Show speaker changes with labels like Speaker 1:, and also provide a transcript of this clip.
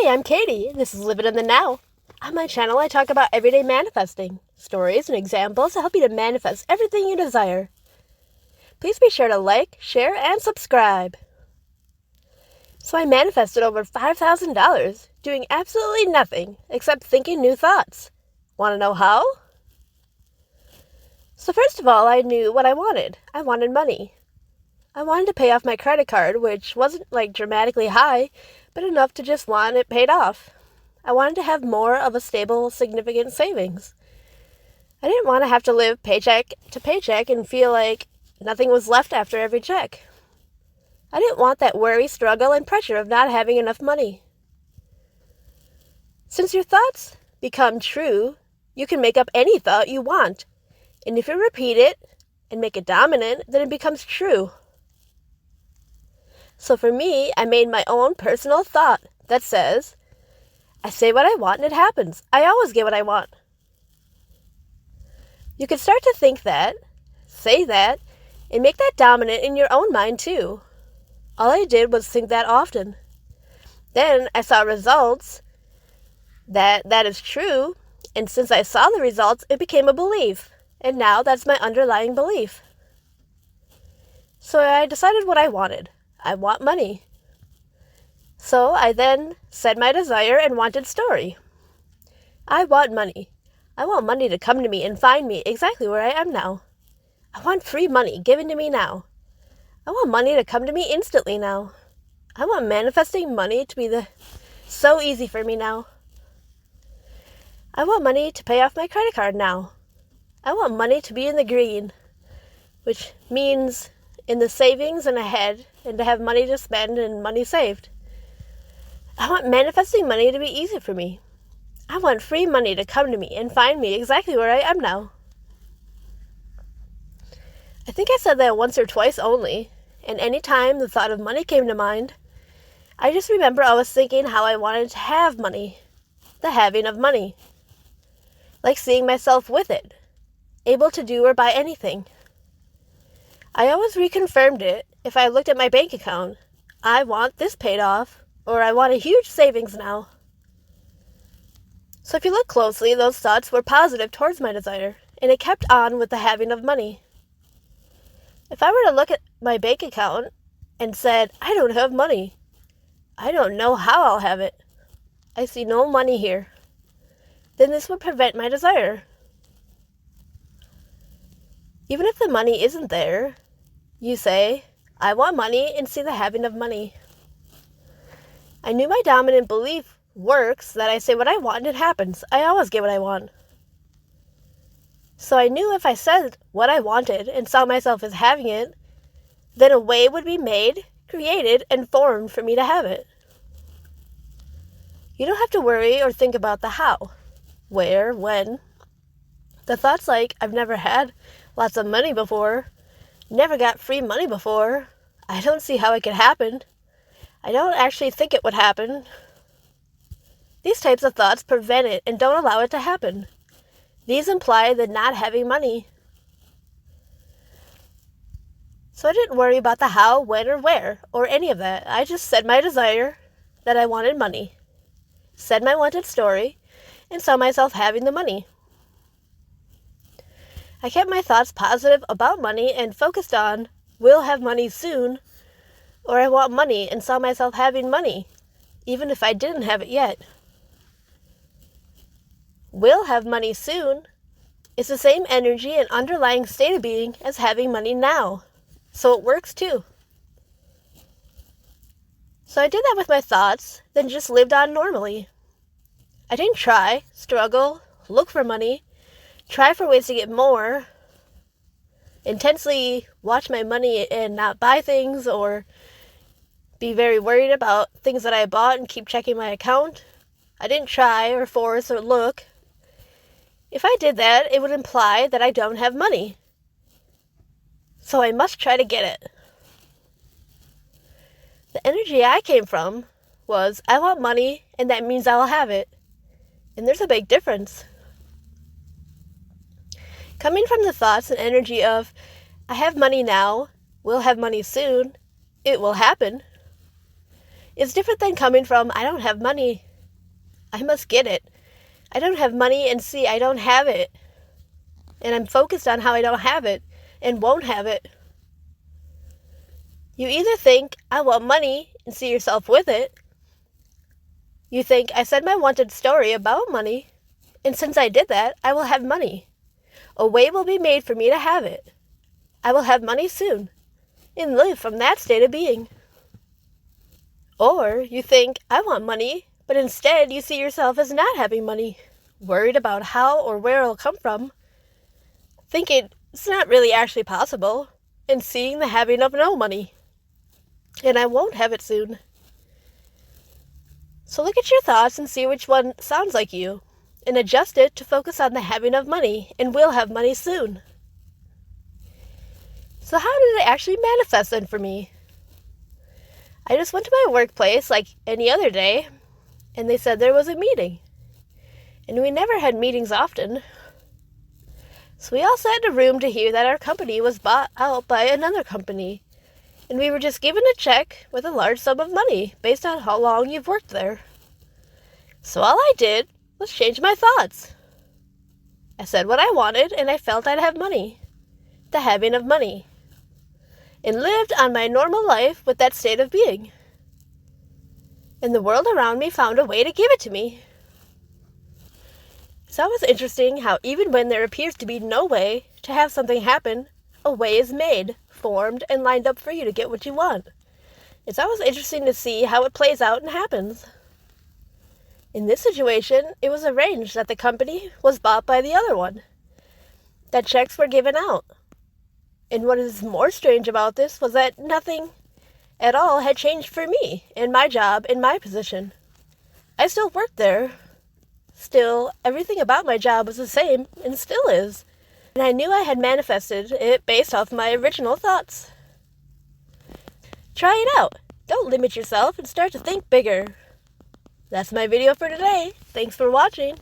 Speaker 1: Hey, I'm Katie. This is Living in the Now. On my channel, I talk about everyday manifesting, stories and examples to help you to manifest everything you desire. Please be sure to like, share, and subscribe. So I manifested over $5,000 doing absolutely nothing except thinking new thoughts. Want to know how? So first of all, I knew what I wanted. I wanted money. I wanted to pay off my credit card, which wasn't dramatically high, but enough to just want it paid off. I wanted to have more of a stable, significant savings. I didn't want to have to live paycheck to paycheck and feel like nothing was left after every check. I didn't want that worry, struggle, and pressure of not having enough money. Since your thoughts become true, you can make up any thought you want. And if you repeat it and make it dominant, then it becomes true. So for me, I made my own personal thought that says, I say what I want and it happens. I always get what I want. You can start to think that, say that, and make that dominant in your own mind too. All I did was think that often. Then I saw results that is true, and since I saw the results, it became a belief. And now that's my underlying belief. So I decided what I wanted. I want money. So I then said my desire and wanted story. I want money. I want money to come to me and find me exactly where I am now. I want free money given to me now. I want money to come to me instantly now. I want manifesting money to be so easy for me now. I want money to pay off my credit card now. I want money to be in the green, which means in the savings and ahead, and to have money to spend and money saved. I want manifesting money to be easy for me. I want free money to come to me and find me exactly where I am now. I think I said that once or twice only, and any time the thought of money came to mind, I just remember I was thinking how I wanted to have money, the having of money, like seeing myself with it, able to do or buy anything. I always reconfirmed it if I looked at my bank account. I want this paid off, or I want a huge savings now. So if you look closely, those thoughts were positive towards my desire, and it kept on with the having of money. If I were to look at my bank account and said, I don't have money, I don't know how I'll have it, I see no money here, then this would prevent my desire. Even if the money isn't there, you say, I want money, and see the having of money. I knew my dominant belief works that I say what I want and it happens. I always get what I want. So I knew if I said what I wanted and saw myself as having it, then a way would be made, created, and formed for me to have it. You don't have to worry or think about the how, where, when. The thoughts like, I've never had lots of money before, never got free money before, I don't see how it could happen, I don't actually think it would happen. These types of thoughts prevent it and don't allow it to happen. These imply the not having money. So I didn't worry about the how, when, or where, or any of that. I just said my desire, that I wanted money, said my wanted story, and saw myself having the money. I kept my thoughts positive about money and focused on, will have money soon, or I want money and saw myself having money, even if I didn't have it yet. Will have money soon is the same energy and underlying state of being as having money now, so it works too. So I did that with my thoughts, then just lived on normally. I didn't try, struggle, look for money, try for ways to get more, intensely watch my money and not buy things, or be very worried about things that I bought and keep checking my account. I didn't try or force or look. If I did that, it would imply that I don't have money. So I must try to get it. The energy I came from was, I want money, and that means I will have it. And there's a big difference. Coming from the thoughts and energy of, I have money now, will have money soon, it will happen, is different than coming from, I don't have money, I must get it. I don't have money, and see, I don't have it. And I'm focused on how I don't have it and won't have it. You either think, I want money, and see yourself with it. You think, I said my wanted story about money, and since I did that, I will have money. A way will be made for me to have it. I will have money soon, and live from that state of being. Or you think, I want money, but instead you see yourself as not having money, worried about how or where it'll come from, thinking it's not really actually possible, and seeing the having of no money. And I won't have it soon. So look at your thoughts and see which one sounds like you, and adjust it to focus on the having of money, and will have money soon. So how did it actually manifest then for me? I just went to my workplace like any other day, and they said there was a meeting. And we never had meetings often. So we all sat in a room to hear that our company was bought out by another company, and we were just given a check with a large sum of money based on how long you've worked there. So all I did was change my thoughts. I said what I wanted, and I felt I'd have money, the having of money, and lived on my normal life with that state of being. And the world around me found a way to give it to me. It's always interesting how even when there appears to be no way to have something happen, a way is made, formed, and lined up for you to get what you want. It's always interesting to see how it plays out and happens. In this situation, it was arranged that the company was bought by the other one, that checks were given out. And what is more strange about this was that nothing at all had changed for me and my job and my position. I still worked there. Still, everything about my job was the same and still is. And I knew I had manifested it based off my original thoughts. Try it out. Don't limit yourself and start to think bigger. That's my video for today. Thanks for watching.